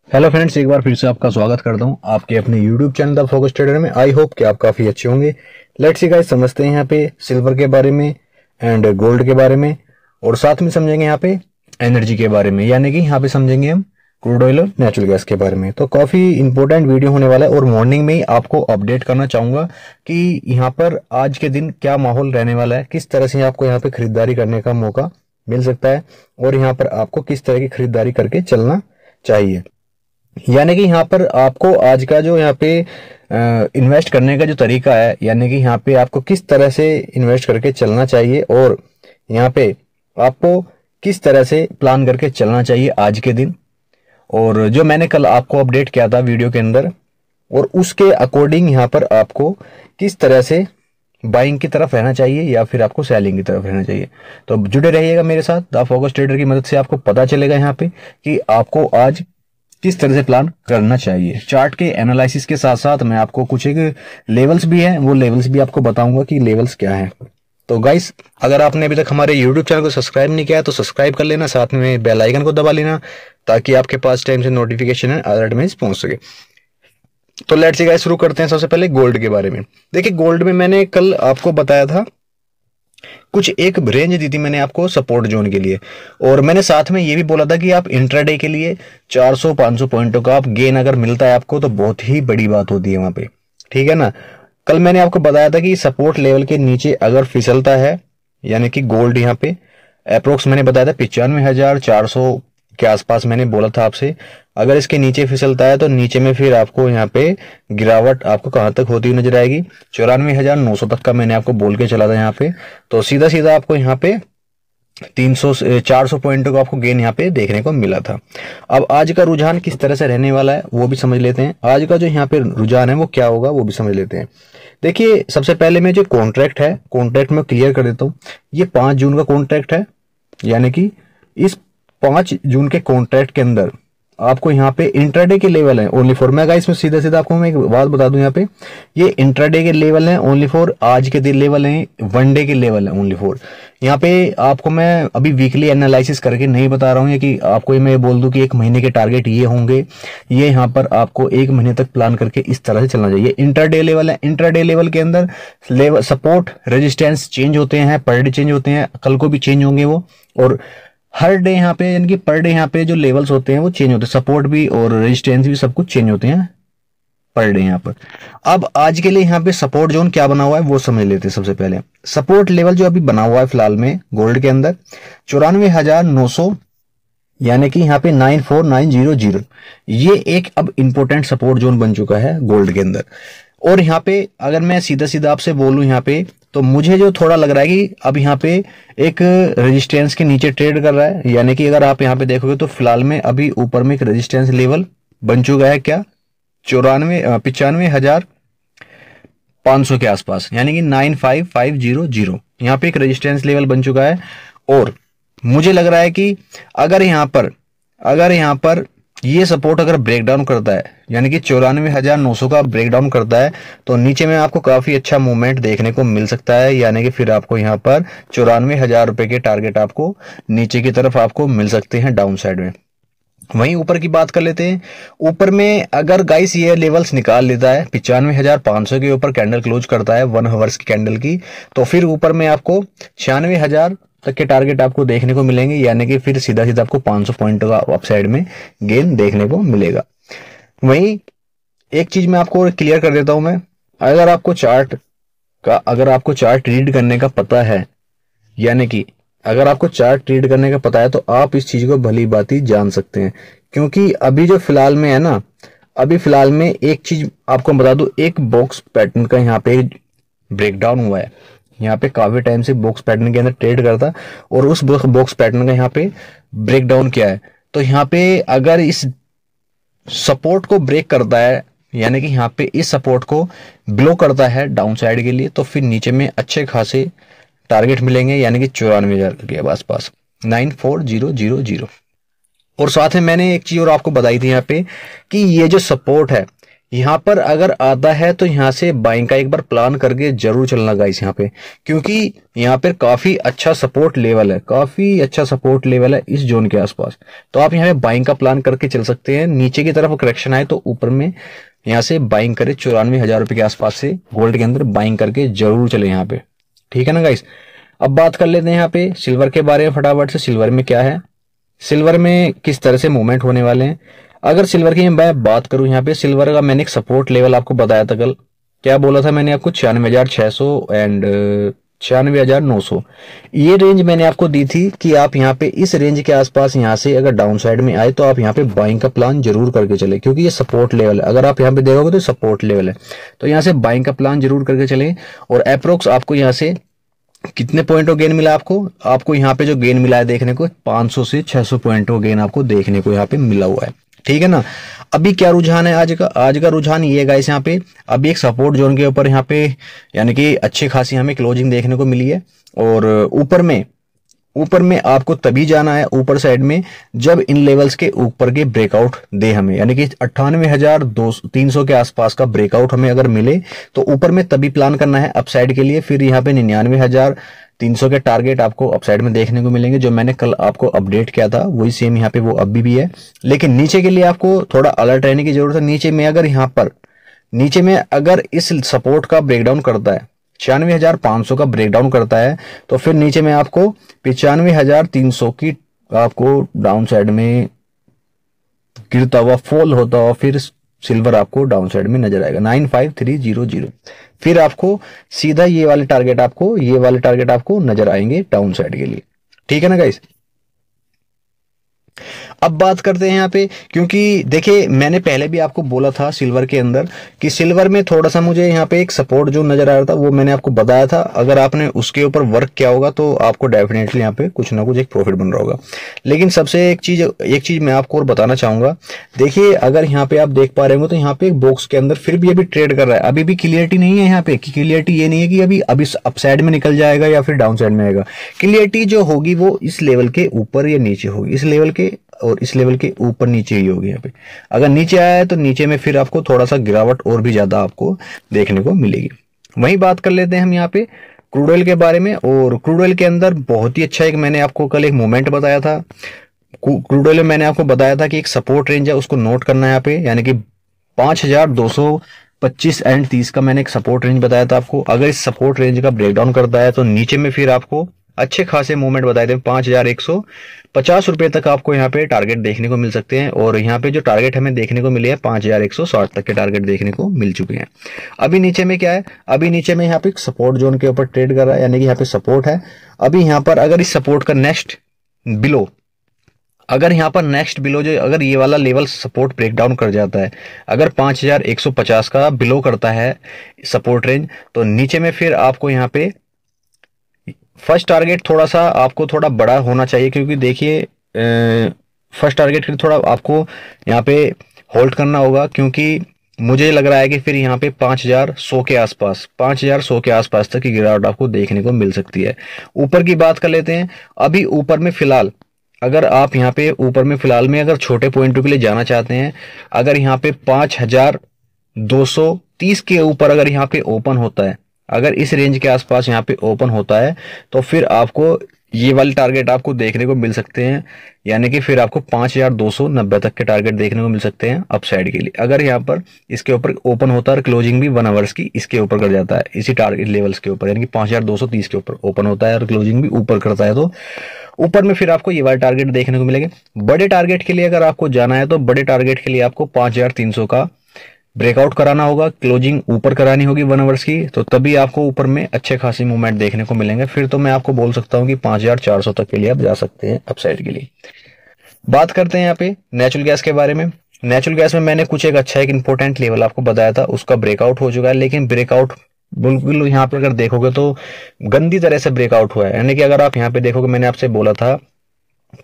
Hello friends, एक बार फिर से आपका स्वागत करता हूं आपके अपने YouTube channel the focus trader में। आई होप कि आप काफी अच्छे होंगे। लेट्स सी गाइस, समझते हैं यहाँ पे सिल्वर के बारे में एंड गोल्ड के बारे में, और साथ में समझेंगे यहाँ पे एनर्जी के बारे में, यानी कि यहाँ पे समझेंगे हम क्रूड ऑयल और नेचुरल गैस के बारे में। तो काफी इंपॉर्टेंट वीडियो होने वाला है और मॉर्निंग में ही आपको अपडेट करना चाहूंगा कि यहाँ पर आज के दिन क्या माहौल रहने वाला है, किस तरह से आपको यहाँ पे खरीदारी करने का मौका मिल सकता है और यहाँ पर आपको किस तरह की खरीदारी करके चलना चाहिए। यानी कि यहाँ पर आपको आज का जो यहाँ पे इन्वेस्ट करने का जो तरीका है, यानी कि यहाँ पे आपको किस तरह से इन्वेस्ट करके चलना चाहिए और यहाँ पे आपको किस तरह से प्लान करके चलना चाहिए आज के दिन, और जो मैंने कल आपको अपडेट किया था वीडियो के अंदर, और उसके अकॉर्डिंग यहाँ पर आपको किस तरह से बाइंग की तरफ रहना चाहिए या फिर आपको सेलिंग की तरफ रहना चाहिए। तो जुड़े रहिएगा मेरे साथ। द फोकस ट्रेडर की मदद से आपको पता चलेगा यहाँ पे कि आपको आज किस तरह से प्लान करना चाहिए। चार्ट के एनालिसिस के साथ साथ मैं आपको कुछ एक लेवल्स भी हैं, वो लेवल्स भी आपको बताऊंगा कि लेवल्स क्या हैं। तो गाइस, अगर आपने अभी तक हमारे यूट्यूब चैनल को सब्सक्राइब नहीं किया तो सब्सक्राइब कर लेना, साथ में बेल आइकन को दबा लेना ताकि आपके पास टाइम से नोटिफिकेशन है अलर्ट में पहुंच सके। तो लेट्स सी गाइस, शुरू करते हैं सबसे पहले गोल्ड के बारे में। देखिए, गोल्ड में मैंने कल आपको बताया था, कुछ एक रेंज दी थी मैंने आपको सपोर्ट जोन के लिए, और मैंने साथ में ये भी बोला था कि आप इंट्राडे के लिए 400-500 पॉइंटों का आप गेन अगर मिलता है आपको तो बहुत ही बड़ी बात होती है वहां पे, ठीक है ना। कल मैंने आपको बताया था कि सपोर्ट लेवल के नीचे अगर फिसलता है, यानी कि गोल्ड यहाँ पे अप्रोक्स मैंने बताया था 95,400 के आसपास मैंने बोला था आपसे, अगर इसके नीचे फिसलता है तो नीचे में फिर आपको यहाँ पे गिरावट आपको कहां तक होती हुई नजर आएगी, 94,900 तक का मैंने आपको बोल के चला था यहाँ पे। तो सीधा सीधा आपको यहाँ पे 300-400 पॉइंटों का आपको गेन यहाँ पे देखने को मिला था। अब आज का रुझान किस तरह से रहने वाला है वो भी समझ लेते हैं। आज का जो यहाँ पे रुझान है वो क्या होगा वो भी समझ लेते हैं। देखिए, सबसे पहले मैं जो कॉन्ट्रैक्ट है, कॉन्ट्रैक्ट में क्लियर कर देता हूँ। ये 5 जून का कॉन्ट्रैक्ट है, यानी कि इस 5 जून के कॉन्ट्रैक्ट के अंदर आपको यहाँ पे इंट्राडे के लेवल है ओनली फॉर, मैं गाइस में सीधा सीधा आपको मैं एक बात बता दूं, यहाँ पे ये इंट्राडे के लेवल है ओनली फॉर, आज के दिन लेवल है, वन डे के लेवल है ओनली फॉर। यहाँ पे आपको मैं अभी वीकली एनालिसिस करके नहीं बता रहा हूँ कि आपको ये मैं बोल दूं कि एक महीने के टारगेट ये होंगे, ये यहाँ पर आपको एक महीने तक प्लान करके इस तरह से चलना चाहिए। इंट्राडे लेवल है, इंट्राडे लेवल के अंदर लेवल सपोर्ट रेजिस्टेंस चेंज होते हैं, पर डे चेंज होते हैं, कल को भी चेंज होंगे वो, और हर डे यहाँ पे यानी कि पर डे यहाँ पे जो लेवल्स होते हैं वो चेंज होते हैं, सपोर्ट भी और रेजिस्टेंस भी सब कुछ चेंज होते हैं पर डे यहाँ पर। अब आज के लिए यहाँ पे सपोर्ट जोन क्या बना हुआ है वो समझ लेते हैं। सबसे पहले सपोर्ट लेवल जो अभी बना हुआ है फिलहाल में गोल्ड के अंदर 94,900, यानी कि यहाँ पे 94,900, ये एक अब इंपॉर्टेंट सपोर्ट जोन बन चुका है गोल्ड के अंदर। और यहाँ पे अगर मैं सीधा सीधा आपसे बोलूं यहाँ पे, तो मुझे जो थोड़ा लग रहा है कि अब यहाँ पे एक रेजिस्टेंस के नीचे ट्रेड कर रहा है, यानी कि अगर आप यहाँ पे देखोगे तो फिलहाल में अभी ऊपर में एक रेजिस्टेंस लेवल बन चुका है, क्या 95,500 के आसपास, यानी कि 95,500 यहाँ पे एक रेजिस्टेंस लेवल बन चुका है। और मुझे लग रहा है कि अगर यहाँ पर ये सपोर्ट अगर ब्रेक डाउन करता है, यानी कि 94,900 का ब्रेक डाउन करता है, तो नीचे में आपको काफी अच्छा मूवमेंट देखने को मिल सकता है, यानी कि फिर आपको यहाँ पर 94,000 रुपए के टारगेट आपको नीचे की तरफ आपको मिल सकते हैं डाउन साइड में। वहीं ऊपर की बात कर लेते हैं। ऊपर में अगर गाइस ये लेवल्स निकाल लेता है, 95,500 के ऊपर कैंडल क्लोज करता है 1 आवर्स की कैंडल की, तो फिर ऊपर में आपको 96,000 तक के टारगेट आपको देखने को मिलेंगे, यानी कि फिर सीधा सीधा आपको 500 पॉइंट का अपसाइड में गेन देखने को मिलेगा। वहीं एक चीज मैं आपको क्लियर कर देता हूं मैं, अगर आपको चार्ट रीड करने का पता है, यानी कि अगर आपको चार्ट रीड करने का पता है तो आप इस चीज को भली भांति जान सकते हैं। क्योंकि अभी जो फिलहाल में है ना, अभी फिलहाल में एक चीज आपको बता दूं, एक बॉक्स पैटर्न का यहाँ पे ब्रेकडाउन हुआ है। यहाँ पे काफी टाइम से बॉक्स पैटर्न के अंदर ट्रेड करता, और उस बॉक्स पैटर्न का यहाँ पे ब्रेकडाउन किया है। तो यहाँ पे अगर इस सपोर्ट को ब्रेक करता है, यानी कि यहाँ पे इस सपोर्ट को ब्लो करता है डाउन साइड के लिए, तो फिर नीचे में अच्छे खासे टारगेट मिलेंगे, यानी कि 94,000 के आसपास 94,000। और साथ में मैंने एक चीज और आपको बताई थी यहाँ पे कि ये जो सपोर्ट है, यहाँ पर अगर आता है तो यहाँ से बाइंग का एक बार प्लान करके जरूर चलना गाइस यहाँ पे, क्योंकि यहाँ पर काफी अच्छा सपोर्ट लेवल है, काफी अच्छा सपोर्ट लेवल है इस जोन के आसपास। तो आप यहाँ पे बाइंग का प्लान करके चल सकते हैं। नीचे की तरफ करेक्शन आए तो ऊपर में यहाँ से बाइंग करे 94,000 रुपए के आसपास से गोल्ड के अंदर बाइंग करके जरूर चले यहाँ पे, ठीक है ना गाइस। अब बात कर लेते हैं यहाँ पे सिल्वर के बारे में फटाफट से। सिल्वर में क्या है, सिल्वर में किस तरह से मूवमेंट होने वाले हैं। अगर सिल्वर की मैं बात करूं यहाँ पे, सिल्वर का मैंने एक सपोर्ट लेवल आपको बताया था कल, क्या बोला था मैंने आपको, 96,600 एंड 96,900 ये रेंज मैंने आपको दी थी कि आप यहाँ पे इस रेंज के आसपास यहाँ से अगर डाउन साइड में आए तो आप यहाँ पे बाइंग का प्लान जरूर करके चले, क्योंकि ये सपोर्ट लेवल है। अगर आप यहाँ पे देखोगे तो सपोर्ट लेवल है, तो यहाँ से बाइंग का प्लान जरूर करके चले। और अप्रोक्स आपको यहाँ से कितने पॉइंट गेन मिला आपको यहाँ पे जो गेन मिला है देखने को 500 से 600 पॉइंट गेन आपको देखने को यहाँ पे मिला हुआ है, ठीक है ना। अभी क्या रुझान है आज का रुझान ये गाइस, यहाँ पे अभी एक सपोर्ट जोन के ऊपर यहाँ पे यानी कि अच्छी खासी हमें क्लोजिंग देखने को मिली है। और ऊपर में आपको तभी जाना है ऊपर साइड में जब इन लेवल्स के ऊपर के ब्रेकआउट दे हमें, यानी कि 98,300 के आसपास का ब्रेकआउट हमें अगर मिले तो ऊपर में तभी प्लान करना है अपसाइड के लिए। फिर यहाँ पे 99,300 के टारगेट आपको अपसाइड में देखने को मिलेंगे, जो मैंने कल आपको अपडेट किया था वही सेम यहाँ पे वो अभी भी है। लेकिन नीचे के लिए आपको थोड़ा अलर्ट रहने की जरूरत है। नीचे में अगर इस सपोर्ट का ब्रेकडाउन करता है, 96,500 का ब्रेकडाउन करता है, तो फिर नीचे में आपको 95,300 की आपको डाउन साइड में गिरता हुआ फॉल होता हुआ फिर सिल्वर आपको डाउन साइड में नजर आएगा 95300। फिर आपको सीधा ये वाले टारगेट आपको नजर आएंगे डाउन साइड के लिए, ठीक है ना गाइस। अब बात करते हैं यहाँ पे, क्योंकि देखिए मैंने पहले भी आपको बोला था सिल्वर के अंदर कि सिल्वर में थोड़ा सा मुझे यहाँ पे एक सपोर्ट जो नजर आ रहा था वो मैंने आपको बताया था। अगर आपने उसके ऊपर वर्क किया होगा तो आपको डेफिनेटली यहाँ पे कुछ ना कुछ एक प्रॉफिट बन रहा होगा। लेकिन सबसे एक चीज मैं आपको और बताना चाहूंगा, देखिए अगर यहाँ पे आप देख पा रहे हो तो यहाँ पे एक बॉक्स के अंदर फिर भी अभी ट्रेड कर रहा है। अभी भी क्लियरिटी नहीं है यहाँ पे, क्लियरिटी ये नहीं है कि अभी अपसाइड में निकल जाएगा या फिर डाउन साइड में आएगा। क्लियरिटी जो होगी वो इस लेवल के ऊपर या नीचे होगी, इस लेवल के और इस लेवल के ऊपर नीचे ही होगी। यहाँ पे अगर नीचे आया है तो नीचे में फिर आपको थोड़ा सा गिरावट और भी ज्यादा आपको देखने को मिलेगी। वहीं बात कर लेते हैं हम यहाँ पे क्रूड ऑयल के बारे में। और क्रूड ऑयल के अंदर बहुत ही अच्छा एक मैंने आपको कल एक मूवमेंट बताया था। क्रूड ऑयल में मैंने आपको बताया था कि एक सपोर्ट रेंज है, उसको नोट करना है यहाँ पे, यानी कि 5,225 एंड 30 का मैंने एक सपोर्ट रेंज बताया था आपको। अगर इस सपोर्ट रेंज का ब्रेकडाउन करता है तो नीचे में फिर आपको अच्छे खासे मूवमेंट बताए थे, 5,150 रुपए तक आपको यहाँ पे टारगेट देखने को मिल सकते हैं। और यहाँ पे जो टारगेट हमें देखने को मिले हैं 5,160 तक के टारगेट देखने को मिल चुके हैं। अभी नीचे में क्या है, अभी नीचे में यहाँ पे सपोर्ट जोन के ऊपर ट्रेड कर रहा है, यानी कि यहाँ पे सपोर्ट है। अभी यहाँ पर अगर इस सपोर्ट का नेक्स्ट बिलो जो अगर ये वाला लेवल सपोर्ट ब्रेकडाउन कर जाता है, अगर 5,150 का बिलो करता है सपोर्ट रेंज, तो नीचे में फिर आपको यहाँ पे फर्स्ट टारगेट थोड़ा सा आपको थोड़ा बड़ा होना चाहिए, क्योंकि देखिए फर्स्ट टारगेट के लिए थोड़ा आपको यहाँ पे होल्ड करना होगा, क्योंकि मुझे लग रहा है कि फिर यहाँ पे 5,100 के आसपास तक की गिरावट आपको देखने को मिल सकती है। ऊपर की बात कर लेते हैं। अभी ऊपर में फिलहाल अगर आप यहाँ पे ऊपर में फिलहाल में अगर छोटे पॉइंटों के लिए जाना चाहते हैं, अगर यहाँ पे 5,230 के ऊपर अगर यहाँ पे ओपन होता है, अगर इस रेंज के आसपास यहाँ पे ओपन होता है, तो फिर आपको ये वाले टारगेट आपको देखने को मिल सकते हैं, यानी कि फिर आपको 5,290 तक के टारगेट देखने को मिल सकते हैं अपसाइड के लिए। अगर यहाँ पर इसके ऊपर ओपन होता है और क्लोजिंग भी 1 आवर्स की इसके ऊपर कर जाता है, इसी टारगेट लेवल्स के ऊपर, यानी कि 5,230 के ऊपर ओपन होता है और क्लोजिंग भी ऊपर करता है, तो ऊपर में फिर आपको ये वाले टारगेट देखने को मिलेंगे। बड़े टारगेट के लिए अगर आपको जाना है तो बड़े टारगेट के लिए आपको 5,300 का ब्रेकआउट कराना होगा, क्लोजिंग ऊपर करानी होगी 1 आवर्स की, तो तभी आपको ऊपर में अच्छे खासी मूवमेंट देखने को मिलेंगे। फिर तो मैं आपको बोल सकता हूं कि 5,400 तक के लिए आप जा सकते हैं अपसाइड के लिए। बात करते हैं यहाँ पे नेचुरल गैस के बारे में। नेचुरल गैस में मैंने कुछ एक इंपॉर्टेंट लेवल आपको बताया था, उसका ब्रेकआउट हो चुका है, लेकिन ब्रेकआउट बिल्कुल यहाँ पे अगर देखोगे तो गंदी तरह से ब्रेकआउट हुआ है। यानी कि अगर आप यहाँ पे देखोगे, मैंने आपसे बोला था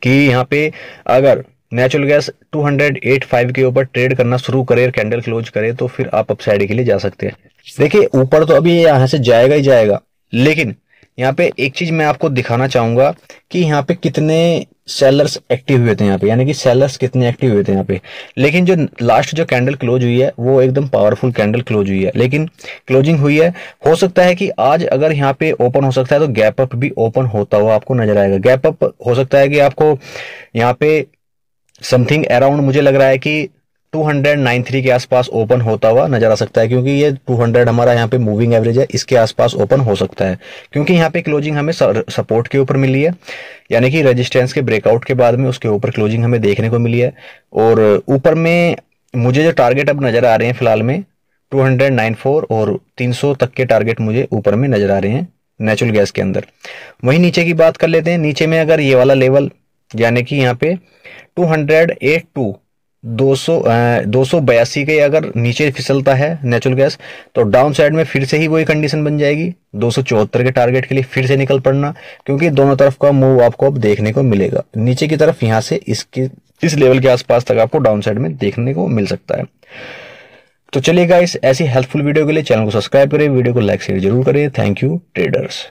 कि यहाँ पे अगर नेचुरल गैस 208.5 के ऊपर ट्रेड करना शुरू करे, कैंडल क्लोज करे, तो फिर आप अपसाइड के लिए जा सकते हैं। देखिए ऊपर तो अभी यहाँ से जाएगा ही जाएगा, लेकिन यहाँ पे एक चीज मैं आपको दिखाना चाहूंगा कि यहाँ पे कितने सेलर्स एक्टिव हुए थे यहाँ पे, यानी कि सेलर्स कितने एक्टिव हुए थे यहाँ पे। लेकिन जो लास्ट जो कैंडल क्लोज हुई है वो एकदम पावरफुल कैंडल क्लोज हुई है, लेकिन क्लोजिंग हुई है। हो सकता है कि आज अगर यहाँ पे ओपन हो सकता है तो गैप अप भी ओपन होता हुआ आपको नजर आएगा। गैप अप हो सकता है कि आपको यहाँ पे समथिंग अराउंड, मुझे लग रहा है कि 293 के आसपास ओपन होता हुआ नजर आ सकता है, क्योंकि ये 200 हमारा यहाँ पे मूविंग एवरेज है, इसके आसपास ओपन हो सकता है। क्योंकि यहाँ पे क्लोजिंग हमें सपोर्ट के ऊपर मिली है, यानी कि रेजिस्टेंस के ब्रेकआउट के बाद में उसके ऊपर क्लोजिंग हमें देखने को मिली है। और ऊपर में मुझे जो टारगेट अब नजर आ रहे हैं फिलहाल में 294 और 300 तक के टारगेट मुझे ऊपर में नजर आ रहे हैं नेचुरल गैस के अंदर। वहीं नीचे की बात कर लेते हैं। नीचे में अगर ये वाला लेवल, यानी कि यहाँ पे 208 282 के अगर नीचे फिसलता है नेचुरल गैस, तो डाउन साइड में फिर से ही वही कंडीशन बन जाएगी 274 के टारगेट के लिए फिर से निकल पड़ना, क्योंकि दोनों तरफ का मूव आपको अब देखने को मिलेगा। नीचे की तरफ यहाँ से इस लेवल के आसपास तक आपको डाउन साइड में देखने को मिल सकता है। तो चलिए गाइस, ऐसी हेल्पफुल वीडियो के लिए चैनल को सब्सक्राइब करें, वीडियो को लाइक शेयर जरूर करें। Thank you traders.